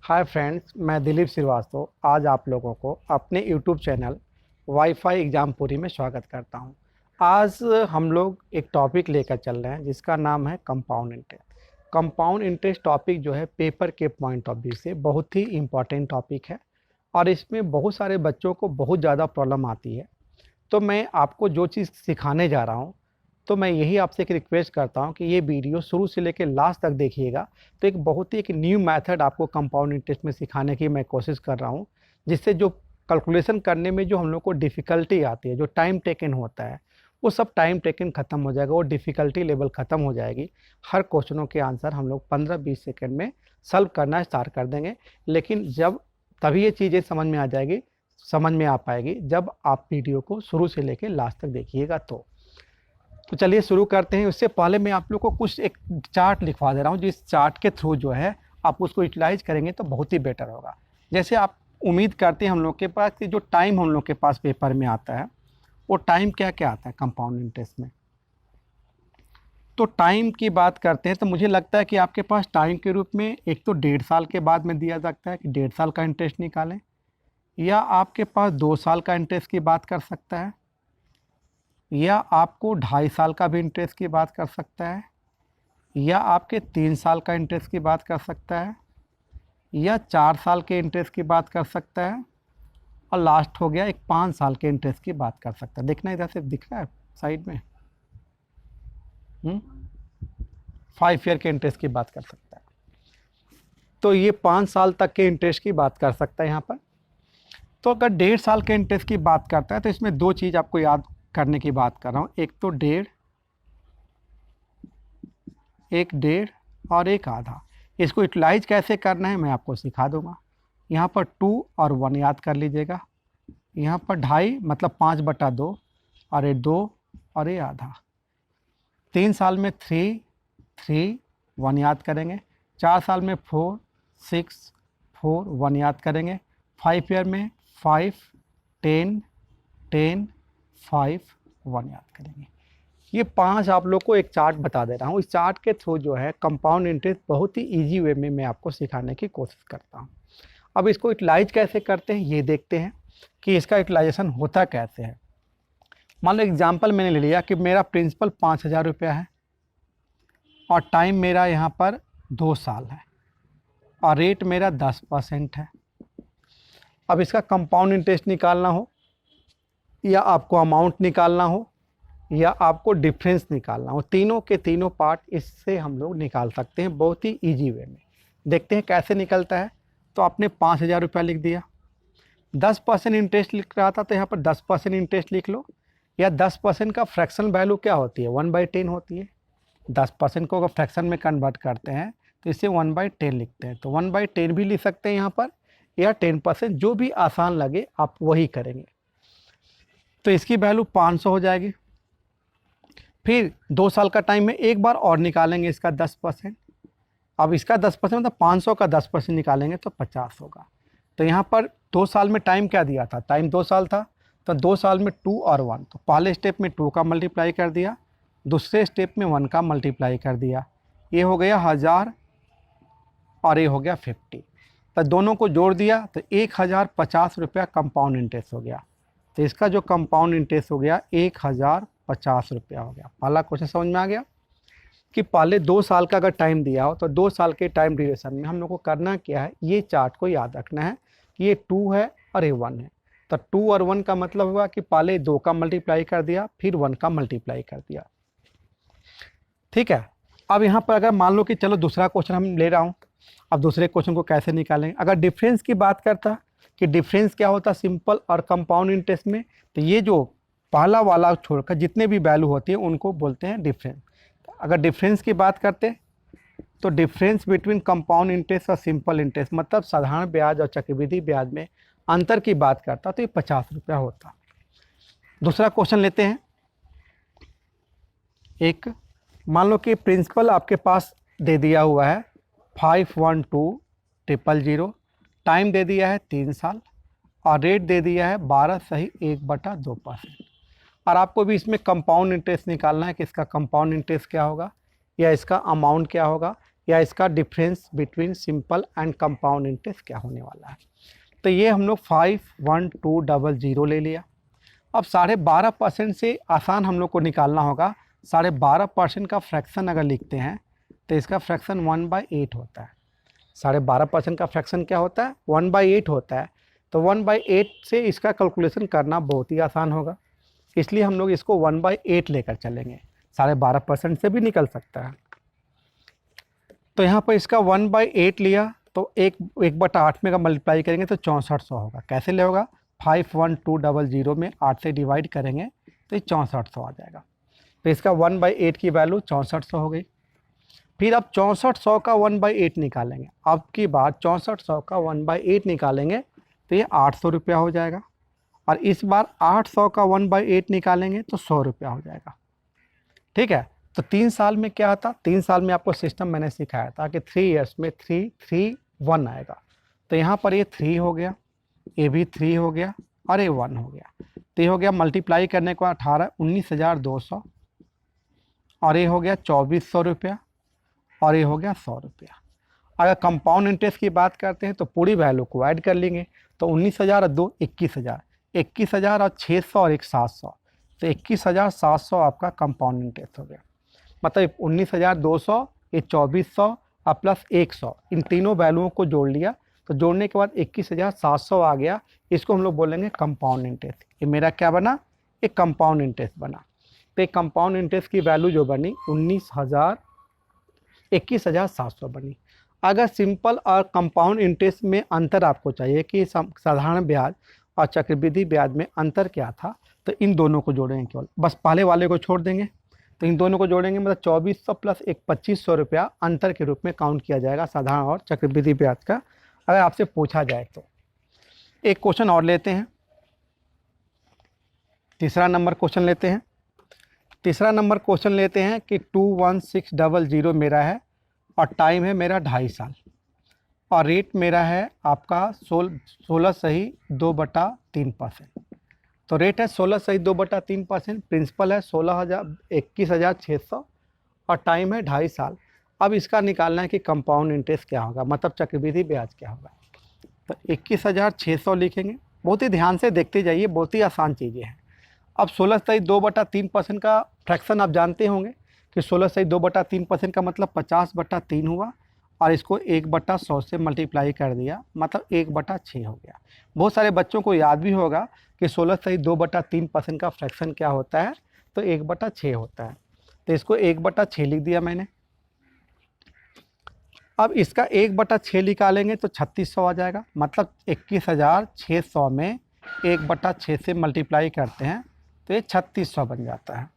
Hi friends, मैं दिलीप श्रीवास्तव आज आप लोगों को अपने यूट्यूब चैनल वाईफाई एग्जामपुरी में स्वागत करता हूं। आज हम लोग एक टॉपिक लेकर चल रहे हैं जिसका नाम है compound interest. Compound interest topic जो है पेपर के पॉइंट ऑफ व्यू से बहुत ही इम्पॉर्टेंट टॉपिक है और इसमें बहुत सारे बच्चों को बहुत ज़्यादा प्रॉब्लम आती है। तो मैं आपको जो चीज़ सिखाने जा रहा हूँ, तो मैं यही आपसे एक रिक्वेस्ट करता हूँ कि ये वीडियो शुरू से लेकर लास्ट तक देखिएगा। तो एक बहुत ही एक न्यू मेथड आपको कंपाउंड इंटरेस्ट में सिखाने की मैं कोशिश कर रहा हूँ, जिससे जो कैलकुलेशन करने में जो हम लोग को डिफ़िकल्टी आती है, जो टाइम टेकन होता है, वो सब टाइम टेकन ख़त्म हो जाएगा, वो डिफ़िकल्टी लेवल ख़त्म हो जाएगी। हर क्वेश्चनों के आंसर हम लोग 15-20 सेकेंड में सॉल्व करना स्टार्ट कर देंगे। लेकिन जब तभी ये चीज़ें समझ में आ पाएगी जब आप वीडियो को शुरू से लेकर लास्ट तक देखिएगा। तो चलिए शुरू करते हैं। उससे पहले मैं आप लोग को कुछ एक चार्ट लिखवा दे रहा हूँ, जिस चार्ट के थ्रू जो है आप उसको यूटिलाइज करेंगे तो बहुत ही बेटर होगा। जैसे आप उम्मीद करते हैं हम लोग के पास कि जो टाइम हम लोग के पास पेपर में आता है, वो टाइम क्या क्या आता है कंपाउंड इंटरेस्ट में। तो टाइम की बात करते हैं तो मुझे लगता है कि आपके पास टाइम के रूप में एक तो 1.5 साल के बाद में दिया जाता है कि 1.5 साल का इंटरेस्ट निकालें, या आपके पास 2 साल का इंटरेस्ट की बात कर सकता है, या आपको 2.5 साल का भी इंटरेस्ट की बात कर सकता है, या आपके 3 साल का इंटरेस्ट की बात कर सकता है, या 4 साल के इंटरेस्ट की बात कर सकता है, और लास्ट हो गया एक 5 साल के इंटरेस्ट की बात कर सकता है। देखना इधर से दिख रहा है साइड में, 5 ईयर के इंटरेस्ट की बात कर सकता है। तो ये 5 साल तक के इंटरेस्ट की बात कर सकता है यहाँ पर। तो अगर 1.5 साल के इंटरेस्ट की बात करता है तो इसमें 2 चीज़ आपको याद करने की बात कर रहा हूँ। एक तो 1.5 और एक आधा। इसको यूटिलाइज कैसे करना है मैं आपको सिखा दूंगा। यहाँ पर 2 और 1 याद कर लीजिएगा। यहाँ पर 2.5 मतलब 5/2 और ये 2 और ये आधा। 3 साल में 3 1 याद करेंगे। 4 साल में 4 6 4 1 याद करेंगे। 5 ईयर में 5 10 10 5 1 याद करेंगे। ये 5 आप लोग को एक चार्ट बता दे रहा हूँ। इस चार्ट के थ्रू जो है कंपाउंड इंटरेस्ट बहुत ही इजी वे में मैं आपको सिखाने की कोशिश करता हूँ। अब इसको यूटिलाइज कैसे करते हैं ये देखते हैं कि इसका यूटिलाइजेशन होता कैसे है। मान लो एग्जाम्पल मैंने ले लिया कि मेरा प्रिंसिपल 5,000 रुपया है और टाइम मेरा यहाँ पर 2 साल है और रेट मेरा 10% है। अब इसका कंपाउंड इंटरेस्ट निकालना हो, या आपको अमाउंट निकालना हो, या आपको डिफरेंस निकालना हो, तीनों के तीनों पार्ट इससे हम लोग निकाल सकते हैं बहुत ही इजी वे में। देखते हैं कैसे निकलता है। तो आपने 5,000 रुपया लिख दिया, 10% इंटरेस्ट लिख रहा था तो यहाँ पर 10% इंटरेस्ट लिख लो, या 10% का फ्रैक्शन वैल्यू क्या होती है 1/10 होती है। 10% को अगर फ्रैक्शन में कन्वर्ट करते हैं तो इसे 1/10 लिखते हैं। तो 1/10 भी लिख सकते हैं यहाँ पर, या 10%, जो भी आसान लगे आप वही करेंगे। तो इसकी वैल्यू 500 हो जाएगी। फिर 2 साल का टाइम में एक बार और निकालेंगे इसका 10%। अब इसका 10% मतलब 500 का 10% निकालेंगे तो 50 होगा। तो यहाँ पर 2 साल में टाइम क्या दिया था, टाइम 2 साल था, तो 2 साल में 2 और 1। तो पहले स्टेप में 2 का मल्टीप्लाई कर दिया, दूसरे स्टेप में 1 का मल्टीप्लाई कर दिया। ये हो गया 1000 और ये हो गया 50। तो दोनों को जोड़ दिया तो 1050 रुपया कंपाउंड इंटरेस्ट हो गया। तो इसका जो कंपाउंड इंटरेस्ट हो गया 1050 रुपया हो गया। पहला क्वेश्चन समझ में आ गया कि पहले 2 साल का अगर टाइम दिया हो तो 2 साल के टाइम ड्यूरेशन में हम लोग को करना क्या है, ये चार्ट को याद रखना है कि ये 2 है और ये 1 है। तो 2 और 1 का मतलब हुआ कि पहले 2 का मल्टीप्लाई कर दिया, फिर 1 का मल्टीप्लाई कर दिया। ठीक है। अब यहाँ पर अगर मान लो कि चलो दूसरा क्वेश्चन हम ले रहा हूँ, अब दूसरे क्वेश्चन को कैसे निकालेंगे। अगर डिफरेंस की बात करता कि डिफरेंस क्या होता सिंपल और कंपाउंड इंटरेस्ट में, तो ये जो पहला वाला छोड़कर जितने भी वैल्यू होती है उनको बोलते हैं डिफरेंस। अगर डिफरेंस की बात करते तो डिफरेंस बिटवीन कंपाउंड इंटरेस्ट और सिंपल इंटरेस्ट मतलब साधारण ब्याज और चक्रवृद्धि ब्याज में अंतर की बात करता तो ये 50 रुपया होता। दूसरा क्वेश्चन लेते हैं। एक मान लो कि प्रिंसिपल आपके पास दे दिया हुआ है 512000, टाइम दे दिया है 3 साल और रेट दे दिया है 12/1/2%। और आपको भी इसमें कंपाउंड इंटरेस्ट निकालना है कि इसका कंपाउंड इंटरेस्ट क्या होगा या इसका अमाउंट क्या होगा या इसका difference between simple and compound interest क्या होने वाला है। तो ये हम लोग 51200 ले लिया। अब 12.5% से आसान हम लोग को निकालना होगा। 12.5% का फ्रैक्शन अगर लिखते हैं तो इसका फ्रैक्शन 1/8 होता है। 12.5% का फ्रैक्शन क्या होता है? 1/8 होता है। तो 1/8 से इसका कैलकुलेशन करना बहुत ही आसान होगा, इसलिए हम लोग इसको 1/8 लेकर चलेंगे। 12.5% से भी निकल सकता है। तो यहाँ पर इसका 1/8 लिया तो 1/8 में का मल्टीप्लाई करेंगे तो 6400 होगा। कैसे ले होगा? 51200 में 8 से डिवाइड करेंगे तो ये 6400 आ जाएगा। तो इसका 1/8 की वैल्यू 6400 हो गई। फिर अब 6400 का 1/8 निकालेंगे। अब की बार 6400 का 1/8 निकालेंगे तो ये 800 रुपया हो जाएगा। और इस बार 800 का 1/8 निकालेंगे तो 100 रुपया हो जाएगा। ठीक है। तो 3 साल में क्या था? 3 साल में आपको सिस्टम मैंने सिखाया था कि 3 ईयर्स में 3 3 1 आएगा। तो यहाँ पर ये 3 हो गया, ये भी 3 हो गया और ये 1 हो गया। तो ये हो गया मल्टीप्लाई करने को 19,200 और ये हो गया 2400 रुपया और ये हो गया 100 रुपया। अगर कंपाउंड इंटरेस्ट की बात करते हैं तो पूरी वैल्यू को ऐड कर लेंगे। तो 19,000 और 2 21,000, 21,000 और 600 और एक 700, तो 21,700 आपका कंपाउंड इंटरेस्ट हो गया। मतलब 19,200, ये 2400 और प्लस 100, इन तीनों वैल्यूओं को जोड़ लिया। तो जोड़ने के बाद 21,700 आ गया। इसको हम लोग बोलेंगे कंपाउंड इंटरेस्ट। ये मेरा क्या बना? एक कंपाउंड इंटरेस्ट बना। तो एक कंपाउंड इंटरेस्ट की वैल्यू जो बनी 21,700 बनी। अगर सिंपल और कंपाउंड इंटरेस्ट में अंतर आपको चाहिए कि साधारण ब्याज और चक्रवृद्धि ब्याज में अंतर क्या था, तो इन दोनों को जोड़ेंगे केवल, बस पहले वाले को छोड़ देंगे। तो इन दोनों को जोड़ेंगे मतलब 2400 प्लस एक 2500 रुपया अंतर के रूप में काउंट किया जाएगा साधारण और चक्रवृद्धि ब्याज का, अगर आपसे पूछा जाए तो। एक क्वेश्चन और लेते हैं, तीसरा नंबर क्वेश्चन लेते हैं। तीसरा नंबर क्वेश्चन लेते हैं कि 21600 मेरा है और टाइम है मेरा 2.5 साल और रेट मेरा है आपका 16 सही 2/3%। तो रेट है 16 सही 2/3%, प्रिंसिपल है 21,600 और टाइम है 2.5 साल। अब इसका निकालना है कि कंपाउंड इंटरेस्ट क्या होगा, मतलब चक्रवृद्धि ब्याज क्या होगा। तो 21,600 लिखेंगे। बहुत ही ध्यान से देखते जाइए, बहुत ही आसान चीज़ें हैं। अब 16 सही 2/3% का फ्रैक्शन आप जानते होंगे कि 16 सही 2/3% का मतलब 50/3 हुआ और इसको 1/100 से मल्टीप्लाई कर दिया, मतलब 1/6 हो गया। बहुत सारे बच्चों को याद भी होगा कि 16 सही 2/3% का फ्रैक्शन क्या होता है, तो 1/6 होता है। तो इसको 1/6 लिख दिया मैंने। अब इसका 1/6 निकालेंगे तो 3600 आ जाएगा, मतलब 21,600 में 1/6 से मल्टीप्लाई करते हैं तो ये 3600 बन जाता है।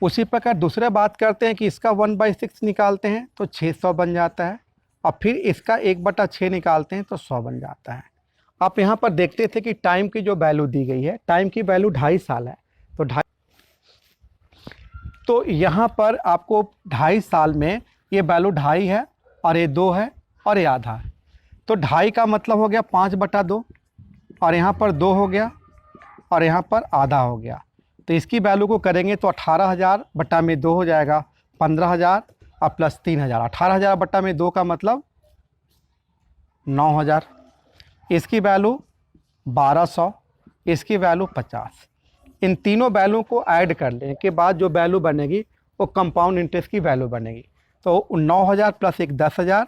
उसी प्रकार दूसरे बात करते हैं कि इसका 1/6 निकालते हैं तो 600 बन जाता है और फिर इसका 1/6 निकालते हैं तो 100 बन जाता है। आप यहाँ पर देखते थे कि टाइम की जो वैल्यू दी गई है, टाइम की वैल्यू 2.5 साल है, तो तो यहाँ पर आपको 2.5 साल में ये वैल्यू 2.5 है और ये 2 है और ये आधा है। तो 2.5 का मतलब हो गया 5/2 और यहाँ पर 2 हो गया और यहाँ पर आधा हो गया। तो इसकी वैल्यू को करेंगे तो 18,000 बटा में 2 हो जाएगा 15,000 और प्लस 3,000। 18,000 बटा में 2 का मतलब 9,000। इसकी वैल्यू 1200, इसकी वैल्यू 50। इन तीनों वैल्यू को ऐड कर लेने के बाद जो वैल्यू बनेगी वो कंपाउंड इंटरेस्ट की वैल्यू बनेगी। तो 9,000 प्लस एक 10,000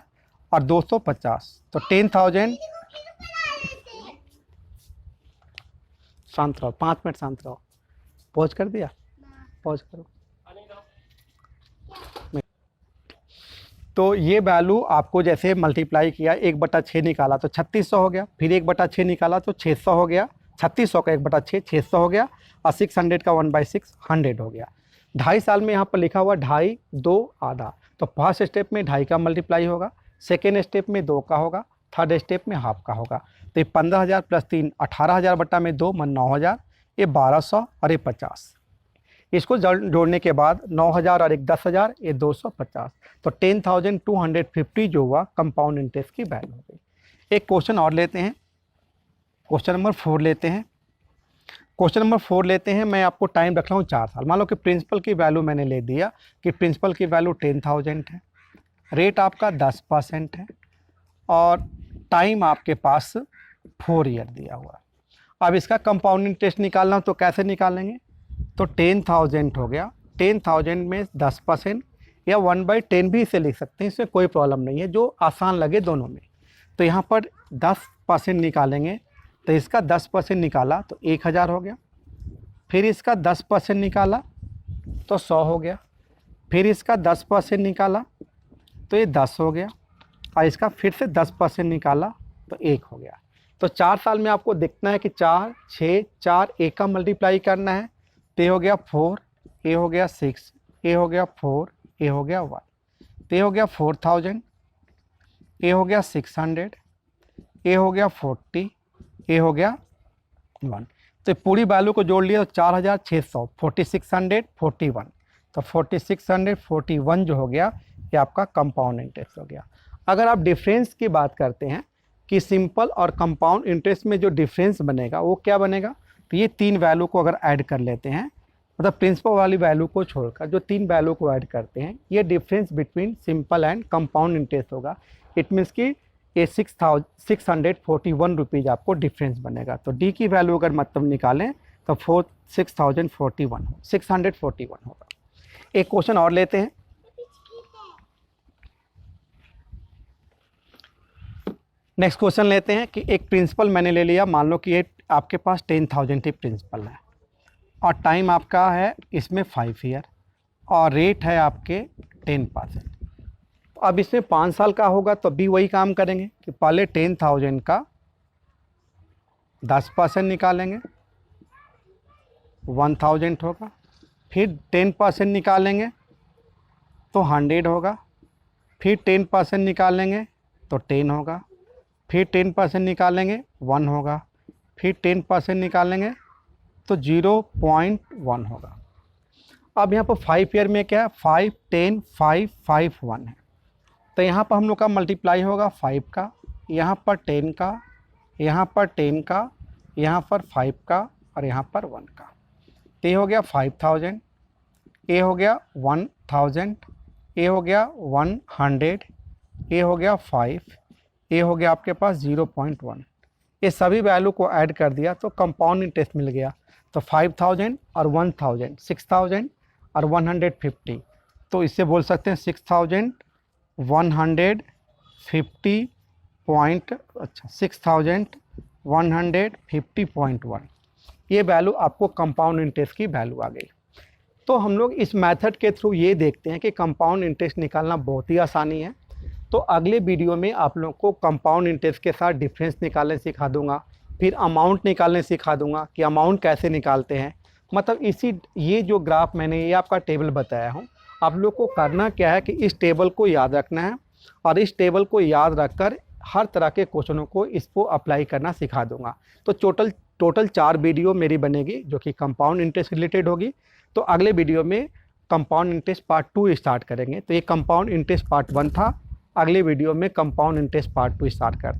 और 250, तो 10,000। शांत रहो, 5 मिनट शांत रहो। पॉज कर दिया, पॉज करो। तो ये वैल्यू आपको जैसे मल्टीप्लाई किया 1/6 निकाला तो 3600 हो गया, फिर 1/6 निकाला तो 600 हो गया, 3600 का 1/6 600 हो गया और 600 का 1/6 100 हो गया। 2.5 साल में यहाँ पर लिखा हुआ 2.5 2 आधा, तो फर्स्ट स्टेप में 2.5 का मल्टीप्लाई होगा, सेकेंड स्टेप में 2 का होगा, थर्ड स्टेप में हाफ का होगा। तो ये 15,000 प्लस 3 18,000 बटा में 2 मन 9,000, ये 1200 और ये 50। इसको जोड़ने के बाद 9,000 और एक 10,000, ये 250। तो 10,250 जो हुआ कंपाउंड इंटरेस्ट की वैल्यू हो गई। एक क्वेश्चन और लेते हैं, क्वेश्चन नंबर 4 लेते हैं। क्वेश्चन नंबर 4 लेते हैं। मैं आपको टाइम रख रहा हूँ 4 साल। मान लो कि प्रिंसिपल की वैल्यू मैंने ले दिया कि प्रिंसिपल की वैल्यू 10,000 है, रेट आपका 10% है और टाइम आपके पास 4 ईयर दिया हुआ है। अब इसका कंपाउंड इंटरेस्ट निकालना हो तो कैसे निकालेंगे? तो 10,000 हो गया, 10,000 में 10% या 1/10 भी इसे लिख सकते हैं, इसमें कोई प्रॉब्लम नहीं है, जो आसान लगे दोनों में। तो यहाँ पर 10% निकालेंगे, तो इसका 10% निकाला तो 1,000 हो गया, फिर इसका 10% निकाला तो 100 हो गया, फिर इसका 10% निकाला तो ये 10 हो गया, और इसका फिर से 10% निकाला तो 1 हो गया। तो 4 साल में आपको देखना है कि 4, 6, 4, 1 का मल्टीप्लाई करना है, तो ये हो गया 4, ये हो गया 6, ये हो गया 4, ये हो गया 1, तो ये हो गया 4,000, ये हो गया 600, ये हो गया 40, ये हो गया 1। तो पूरी वैल्यू को जोड़ लिया तो 4,600, 4,641, तो 4,641 जो हो गया ये आपका कंपाउंड इंटरेस्ट हो गया। अगर आप डिफरेंस की बात करते हैं कि सिंपल और कंपाउंड इंटरेस्ट में जो डिफरेंस बनेगा वो क्या बनेगा, तो ये 3 वैल्यू को अगर ऐड कर लेते हैं, मतलब प्रिंसिपल वाली वैल्यू को छोड़कर जो 3 वैल्यू को ऐड करते हैं, ये difference between simple and compound interest होगा। इट मीन्स कि ये 6,641 रुपीज़ आपको डिफरेंस बनेगा। तो डी की वैल्यू अगर मतलब निकालें तो 6,041 होगा। एक क्वेश्चन और लेते हैं। नेक्स्ट क्वेश्चन लेते हैं कि एक प्रिंसिपल मैंने ले लिया, मान लो कि ये आपके पास 10,000 ही प्रिंसिपल है और टाइम आपका है इसमें 5 ईयर और रेट है आपके 10%। अब इसमें 5 साल का होगा तो भी वही काम करेंगे कि पहले 10,000 का 10% निकालेंगे, 1,000 होगा, फिर 10% निकालेंगे तो 100 होगा, फिर 10% निकालेंगे तो 10 होगा, फिर 10% निकालेंगे 1 होगा, फिर 10% निकालेंगे तो 0.1 होगा। अब यहाँ पर 5 ईयर में क्या है, 5, 10, 5, 5, 1 है, तो यहाँ पर हम लोग का मल्टीप्लाई होगा 5 का, यहाँ पर 10 का, यहाँ पर 10 का, यहाँ पर 5 का और यहाँ पर 1 का। तो ये हो गया 5,000, ये हो गया 1,000, ये हो गया 100, ये हो गया 5, ये हो गया आपके पास 0.1। ये सभी वैल्यू को ऐड कर दिया तो कंपाउंड इंटरेस्ट मिल गया। तो 5,000 और 1,000, 6,000 और 150, तो इससे बोल सकते हैं 6,150 पॉइंट, अच्छा 6,150.1, ये वैल्यू आपको कंपाउंड इंटरेस्ट की वैल्यू आ गई। तो हम लोग इस मेथड के थ्रू ये देखते हैं कि कंपाउंड इंटरेस्ट निकालना बहुत ही आसानी है। तो अगले वीडियो में आप लोगों को कंपाउंड इंटरेस्ट के साथ डिफरेंस निकालने सिखा दूंगा, फिर अमाउंट निकालने सिखा दूंगा कि अमाउंट कैसे निकालते हैं। मतलब ये जो ग्राफ मैंने ये आपका टेबल बताया हूँ, आप लोग को करना क्या है कि इस टेबल को याद रखना है और इस टेबल को याद रखकर हर तरह के क्वेश्चनों को इसको अप्लाई करना सिखा दूंगा। तो टोटल 4 वीडियो मेरी बनेगी जो कि कंपाउंड इंटरेस्ट रिलेटेड होगी। तो अगले वीडियो में कंपाउंड इंटरेस्ट पार्ट 2 स्टार्ट करेंगे। तो ये कंपाउंड इंटरेस्ट पार्ट 1 था, अगले वीडियो में कंपाउंड इंटरेस्ट पार्ट 2 स्टार्ट करते हैं।